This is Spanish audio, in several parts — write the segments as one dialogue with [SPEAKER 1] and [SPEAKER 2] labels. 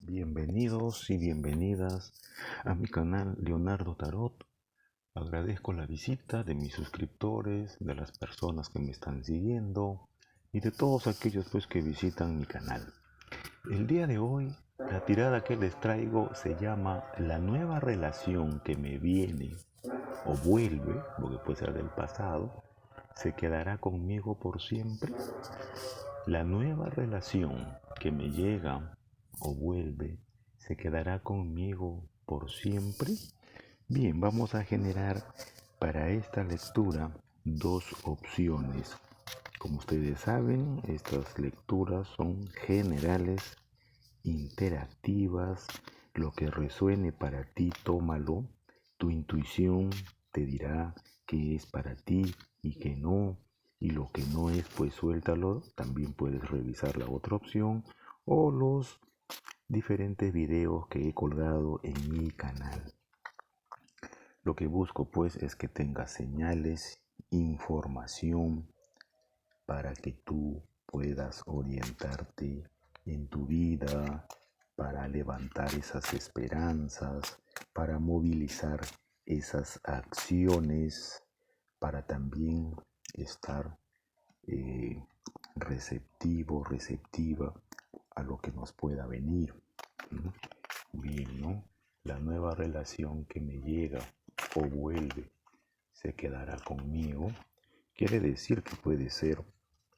[SPEAKER 1] Bienvenidos y bienvenidas a mi canal Leonardo Tarot. Agradezco la visita de mis suscriptores, de las personas que me están siguiendo y de todos aquellos pues que visitan mi canal. El día de hoy, la tirada que les traigo se llama La nueva relación que me viene o vuelve, porque puede ser del pasado, ¿se quedará conmigo por siempre? La nueva relación que me llega o vuelve, ¿se quedará conmigo por siempre? Bien, vamos a generar para esta lectura dos opciones. Como ustedes saben, estas lecturas son generales, interactivas. Lo que resuene para ti, tómalo. Tu intuición te dirá que es para ti y que no. Y lo que no es, pues suéltalo. También puedes revisar la otra opción o los diferentes videos que he colgado en mi canal. Lo que busco pues es que tengas señales, información para que tú puedas orientarte en tu vida, para levantar esas esperanzas, para movilizar esas acciones, para también estar eh, receptivo, receptiva a lo que nos pueda venir. Bien, ¿no? La nueva relación que me llega o vuelve se quedará conmigo. Quiere decir que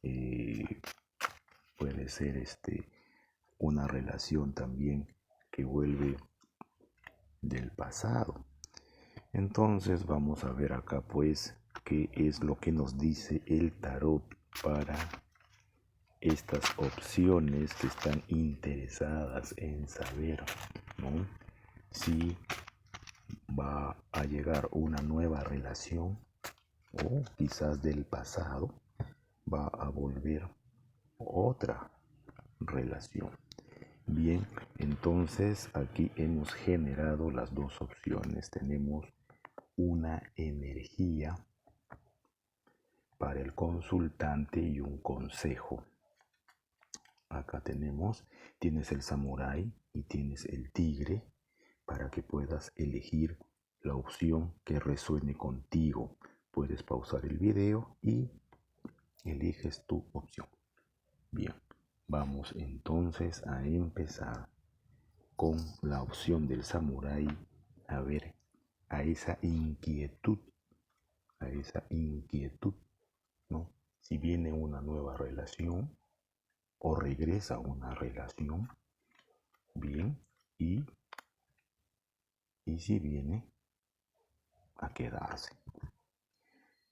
[SPEAKER 1] eh, puede ser una relación también que vuelve del pasado. Entonces vamos a ver acá pues qué es lo que nos dice el tarot para estas opciones que están interesadas en saber, ¿no?, si va a llegar una nueva relación o quizás del pasado va a volver otra relación. Bien, entonces aquí hemos generado las dos opciones. Tenemos una energía para el consultante y un consejo. Acá tienes el samurái y tienes el tigre para que puedas elegir la opción que resuene contigo. Puedes pausar el video y eliges tu opción. Bien, vamos entonces a empezar con la opción del samurái, a ver, a esa inquietud, ¿no? Si viene una nueva relación o regresa una relación, bien, y si viene a quedarse.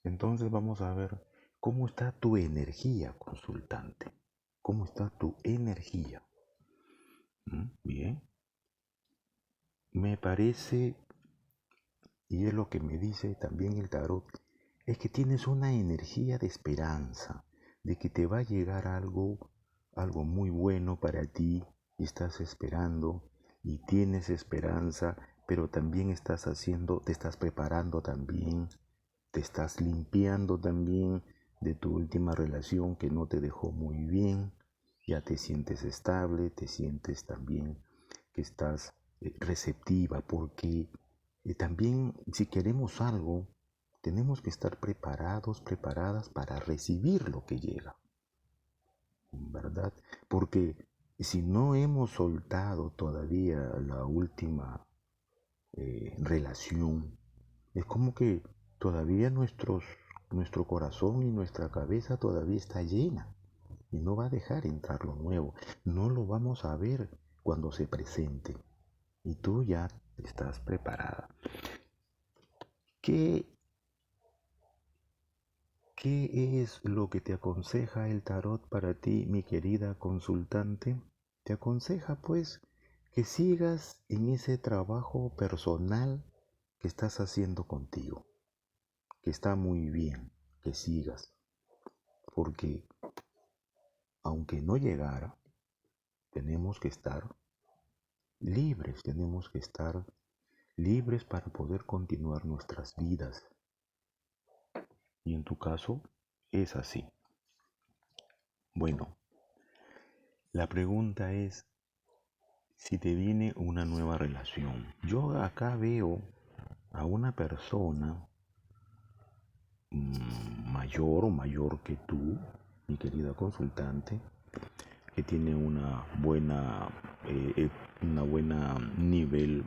[SPEAKER 1] Entonces vamos a ver cómo está tu energía, consultante. ¿Cómo está tu energía? Bien. Me parece, y es lo que me dice también el tarot, es que tienes una energía de esperanza, de que te va a llegar algo muy bueno para ti, y estás esperando y tienes esperanza, pero también te estás preparando también, te estás limpiando también de tu última relación que no te dejó muy bien, ya te sientes estable, te sientes también que estás receptiva, porque también si queremos algo, tenemos que estar preparados, preparadas para recibir lo que llega, ¿verdad? Porque si no hemos soltado todavía la última relación, es como que todavía nuestro corazón y nuestra cabeza todavía está llena y no va a dejar entrar lo nuevo. No lo vamos a ver cuando se presente y tú ya estás preparada. ¿Qué, ¿Qué es lo que te aconseja el tarot para ti, mi querida consultante? Te aconseja pues que sigas en ese trabajo personal que estás haciendo contigo, que está muy bien que sigas, porque aunque no llegara, tenemos que estar libres para poder continuar nuestras vidas. Y en tu caso es así. Bueno, la pregunta es, si te viene una nueva relación. Yo acá veo a una persona mayor o mayor que tú, mi querida consultante, que tiene una buena nivel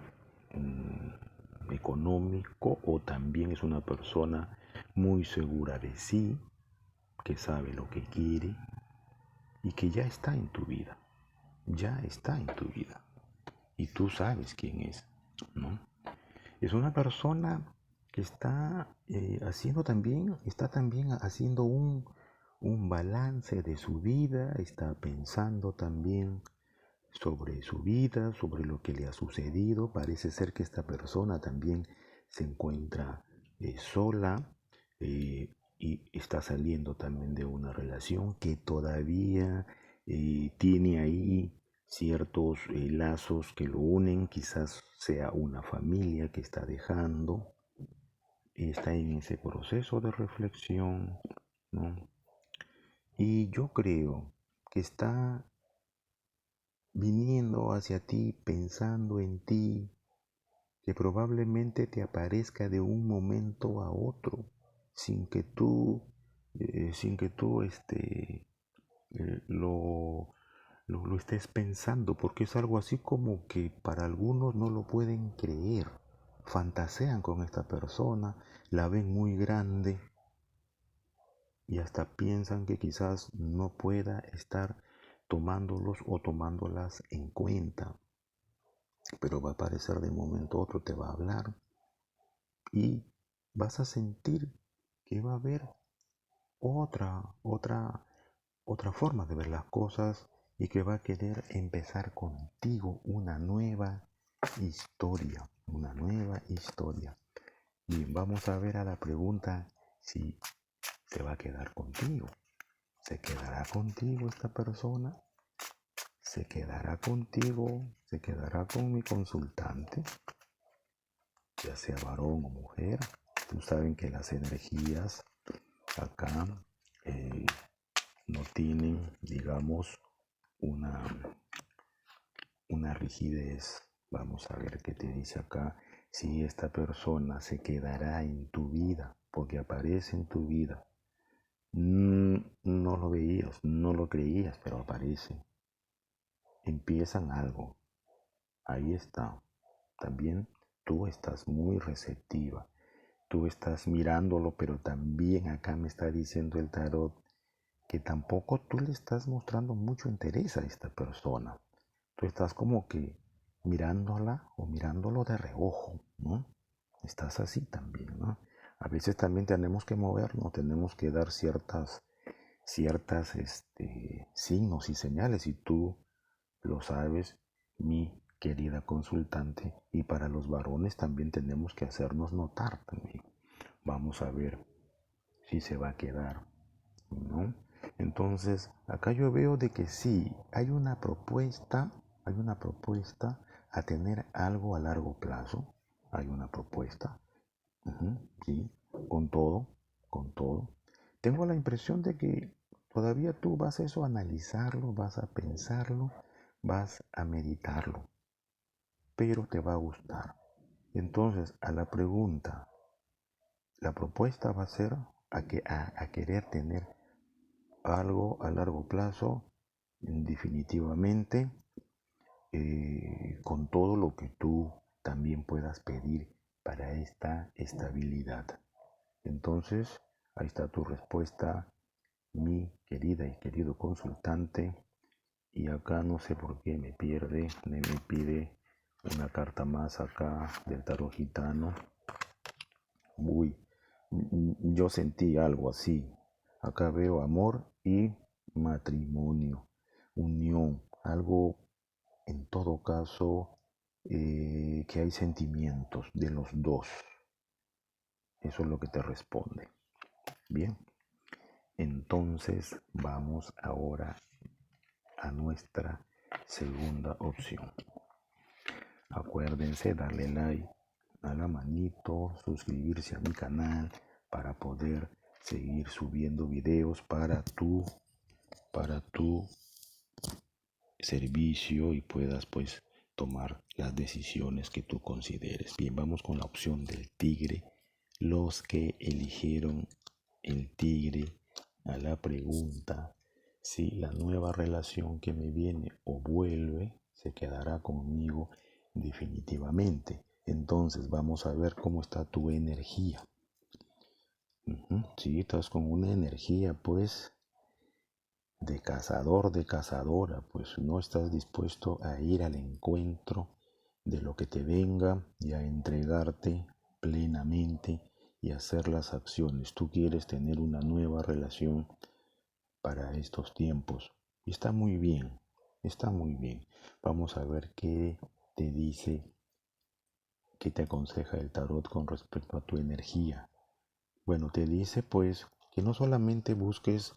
[SPEAKER 1] económico, o también es una persona muy segura de sí, que sabe lo que quiere y que ya está en tu vida, ya está en tu vida y tú sabes quién es, ¿no? Es una persona que está también haciendo un balance de su vida, está pensando también sobre su vida, sobre lo que le ha sucedido. Parece ser que esta persona también se encuentra sola, y está saliendo también de una relación que todavía tiene ahí ciertos lazos que lo unen, quizás sea una familia que está dejando, está en ese proceso de reflexión, ¿no? Y yo creo que está viniendo hacia ti, pensando en ti, que probablemente te aparezca de un momento a otro, sin que tú, sin que tú eh, lo, lo estés pensando, porque es algo así como que para algunos no lo pueden creer, fantasean con esta persona, la ven muy grande y hasta piensan que quizás no pueda estar tomándolos o tomándolas en cuenta, pero va a aparecer de momento a otro, te va a hablar y vas a sentir que va a haber otra, otra, otra forma de ver las cosas y que va a querer empezar contigo una nueva historia. Bien, vamos a ver a la pregunta si se va a quedar contigo. ¿Se quedará contigo esta persona? ¿Se quedará contigo? ¿Se quedará con mi consultante? Ya sea varón o mujer. Tú saben que las energías acá eh, no tienen, digamos, una, una rigidez. Vamos a ver qué te dice acá. Si esta persona se quedará en tu vida, porque aparece en tu vida. No lo veías, no lo creías, pero aparece. Empiezan algo. Ahí está. También tú estás muy receptiva. Tú estás mirándolo, pero también acá me está diciendo el tarot que tampoco tú le estás mostrando mucho interés a esta persona. Tú estás como que mirándola o mirándolo de reojo, ¿no? Estás así también, ¿no? A veces también tenemos que movernos, tenemos que dar ciertas signos y señales, y tú lo sabes, mi querida consultante, y para los varones también tenemos que hacernos notar también. Vamos a ver si se va a quedar, ¿no? Entonces, acá yo veo de que sí, hay una propuesta a tener algo a largo plazo, hay una propuesta, sí, con todo, con todo. Tengo la impresión de que todavía tú vas a eso a analizarlo, vas a pensarlo, vas a meditarlo, pero te va a gustar. Entonces, a la pregunta, la propuesta va a ser a querer tener algo a largo plazo, definitivamente, con todo lo que tú también puedas pedir para esta estabilidad. Entonces, ahí está tu respuesta, mi querida y querido consultante. Y acá no sé por qué me pide una carta más acá del tarot gitano. Uy, yo sentí algo así. Acá veo amor y matrimonio, unión, algo en todo caso, que hay sentimientos de los dos. Eso es lo que te responde. Bien, entonces vamos ahora a nuestra segunda opción. Acuérdense darle like a la manito, suscribirse a mi canal para poder seguir subiendo videos para tu servicio y puedas pues tomar las decisiones que tú consideres. Bien, vamos con la opción del tigre. Los que eligieron el tigre a la pregunta si la nueva relación que me viene o vuelve se quedará conmigo definitivamente. Entonces vamos a ver cómo está tu energía. Sí, estás con una energía pues de cazador, de cazadora, pues no estás dispuesto a ir al encuentro de lo que te venga y a entregarte plenamente y hacer las acciones. Tú quieres tener una nueva relación para estos tiempos. Y está muy bien, está muy bien. Vamos a ver qué te dice, qué te aconseja el tarot con respecto a tu energía. Bueno, te dice pues que no solamente busques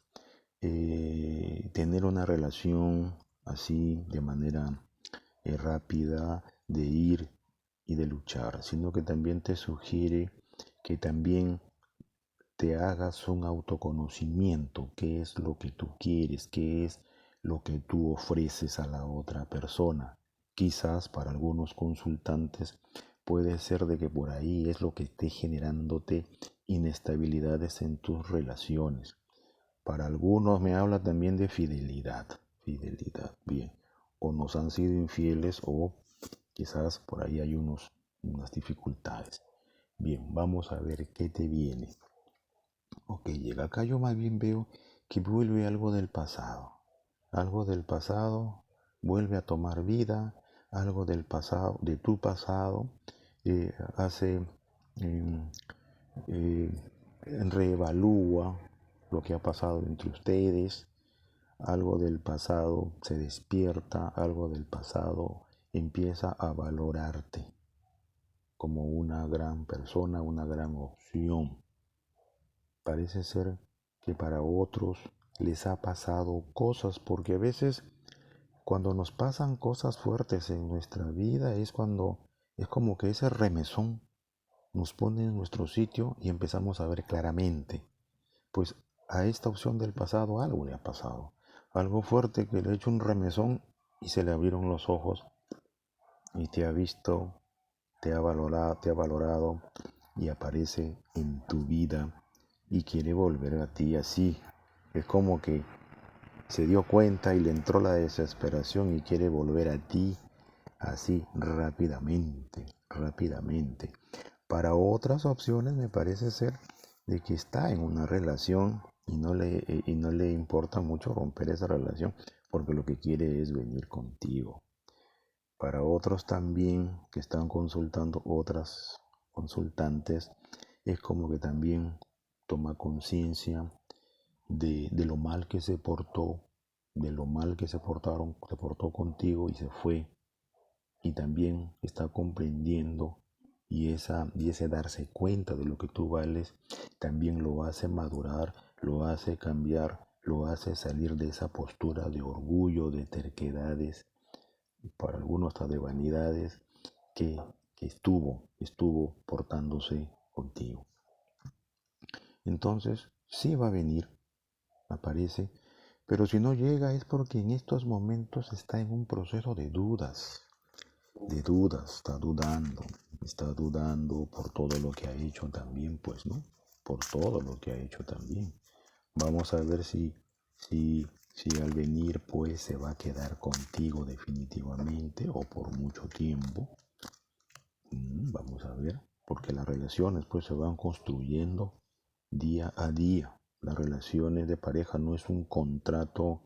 [SPEAKER 1] tener una relación así de manera rápida de ir y de luchar, sino que también te sugiere que también te hagas un autoconocimiento, qué es lo que tú quieres, qué es lo que tú ofreces a la otra persona. Quizás para algunos consultantes puede ser de que por ahí es lo que esté generándote inestabilidades en tus relaciones. Para algunos me habla también de fidelidad, fidelidad, bien. O nos han sido infieles o quizás por ahí hay unas dificultades. Bien, vamos a ver qué te viene. Ok, llega acá yo más bien veo que vuelve algo del pasado. Algo del pasado vuelve a tomar vida, algo del pasado, de tu pasado, hace, em, eh, reevalúa lo que ha pasado entre ustedes, algo del pasado se despierta, algo del pasado empieza a valorarte como una gran persona, una gran opción. Parece ser que para otros les ha pasado cosas, porque a veces cuando nos pasan cosas fuertes en nuestra vida es cuando es como que ese remesón nos pone en nuestro sitio y empezamos a ver claramente. Pues a esta opción del pasado algo le ha pasado. Algo fuerte que le ha hecho un remesón y se le abrieron los ojos y te ha visto, te ha valorado y aparece en tu vida y quiere volver a ti así. Es como que se dio cuenta y le entró la desesperación y quiere volver a ti así rápidamente, rápidamente. Para otras opciones me parece ser de que está en una relación y no le importa mucho romper esa relación porque lo que quiere es venir contigo. Para otros también que están consultando otras consultantes, es como que también toma conciencia de lo mal que se portó, de lo mal que se portó contigo y se fue. Y también está comprendiendo y ese darse cuenta de lo que tú vales, también lo hace madurar, lo hace cambiar, lo hace salir de esa postura de orgullo, de terquedades, para algunos hasta de vanidades que estuvo portándose contigo. Entonces, sí va a venir, aparece, pero si no llega es porque en estos momentos está en un proceso de dudas, está dudando por todo lo que ha hecho también, pues, ¿no? Por todo lo que ha hecho también. Vamos a ver si al venir, pues, se va a quedar contigo definitivamente o por mucho tiempo. Vamos a ver, porque las relaciones, pues, se van construyendo día a día. Las relaciones de pareja no es un contrato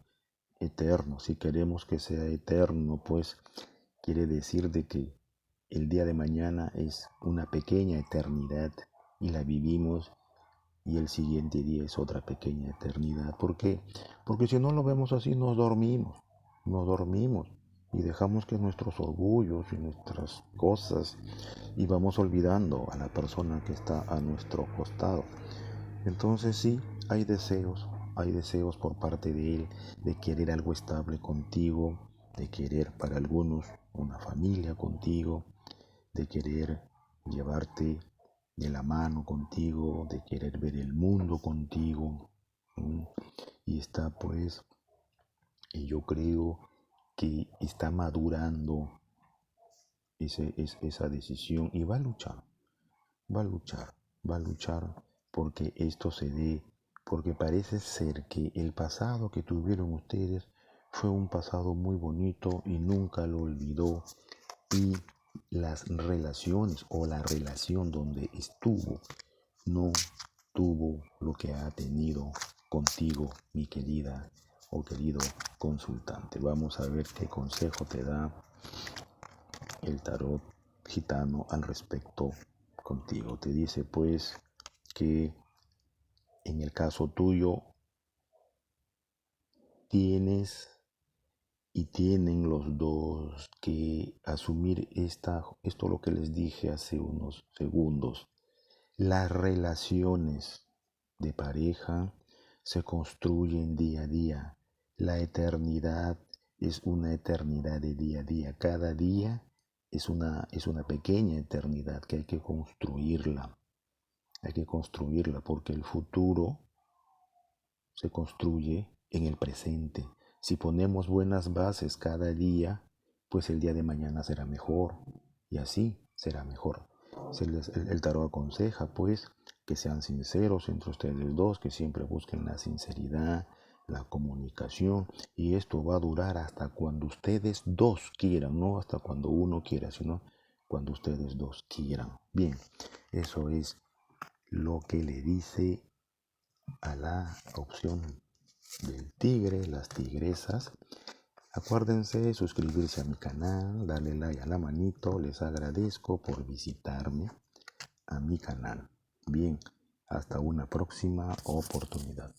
[SPEAKER 1] eterno. Si queremos que sea eterno, pues quiere decir de que el día de mañana es una pequeña eternidad y la vivimos y el siguiente día es otra pequeña eternidad. ¿Por qué? Porque si no lo vemos así nos dormimos y dejamos que nuestros orgullos y nuestras cosas y vamos olvidando a la persona que está a nuestro costado. Entonces sí, hay deseos por parte de él de querer algo estable contigo, de querer para algunos una familia contigo, de querer llevarte de la mano contigo, de querer ver el mundo contigo. Y está pues, y yo creo que está madurando esa decisión y va a luchar, va a luchar porque esto se dé, porque parece ser que el pasado que tuvieron ustedes fue un pasado muy bonito y nunca lo olvidó, y las relaciones o la relación donde estuvo no tuvo lo que ha tenido contigo, mi querida o querido consultante. Vamos a ver qué consejo te da el tarot gitano al respecto contigo. Te dice pues que en el caso tuyo tienes y tienen los dos que asumir esto lo que les dije hace unos segundos. Las relaciones de pareja se construyen día a día. La eternidad es una eternidad de día a día. Cada día es una pequeña eternidad que hay que construirla. Hay que construirla porque el futuro se construye en el presente. Si ponemos buenas bases cada día, pues el día de mañana será mejor y así será mejor. El tarot aconseja pues que sean sinceros entre ustedes dos, que siempre busquen la sinceridad, la comunicación, y esto va a durar hasta cuando ustedes dos quieran, no hasta cuando uno quiera, sino cuando ustedes dos quieran. Bien, eso es lo que le dice a la opción del tigre, las tigresas. Acuérdense suscribirse a mi canal, darle like a la manito, les agradezco por visitarme a mi canal. Bien, hasta una próxima oportunidad.